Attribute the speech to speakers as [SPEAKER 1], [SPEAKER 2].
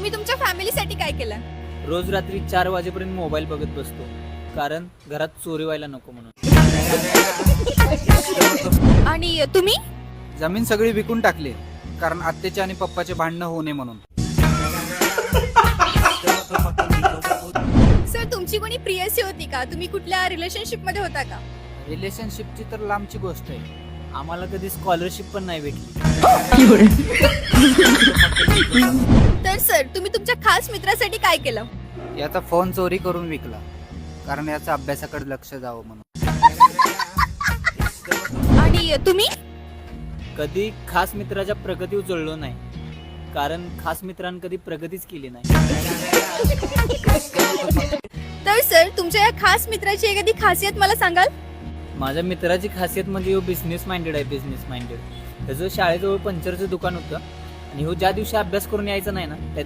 [SPEAKER 1] तुम्ही तुमच्या फॅमिलीसाठी काय केलं?
[SPEAKER 2] रोज रात्री 4 वाजेपर्यंत मोबाईल बघत बसतो, कारण घरात चोरी व्हायला नको म्हणून.
[SPEAKER 1] आणि तुम्ही?
[SPEAKER 3] जमीन सगळी विकून टाकली, कारण आत्याचे आणि पप्पाचे भांडणं होऊ नये म्हणून.
[SPEAKER 1] सर, तुमची कोणी प्रियसी होती का? तुम्ही कुठल्या रिलेशनशिप मध्ये होता का?
[SPEAKER 3] रिलेशनशिपची तर लांबची गोष्ट आहे.
[SPEAKER 2] आम्हाला कधी स्कॉलरशिप पण नाही भेटली.
[SPEAKER 1] तर सर, तुम्ही तुमच्या खास मित्रासाठी काय केलं?
[SPEAKER 3] याचा फोन चोरी करून विकला, कारण याचा अभ्यासाकडे लक्ष जावं म्हणून.
[SPEAKER 1] आणि तुम्ही?
[SPEAKER 2] कधी खास मित्राच्या प्रगती उचललो नाही, कारण खास मित्रांनी कधी प्रगतीच केली नाही.
[SPEAKER 1] तर सर, तुमच्या या खास मित्राची एखादी खासियत मला सांगाल?
[SPEAKER 2] माझ्या मित्राची खासियत म्हणजे ह्यो बिझनेस माइंडेड आहे. Business minded. त्याचं शाळेजवळ पंक्चरचं दुकान होतं, आणि ह्यो ज्या दिवशी अभ्यास करून यायचा नाही ना, त्या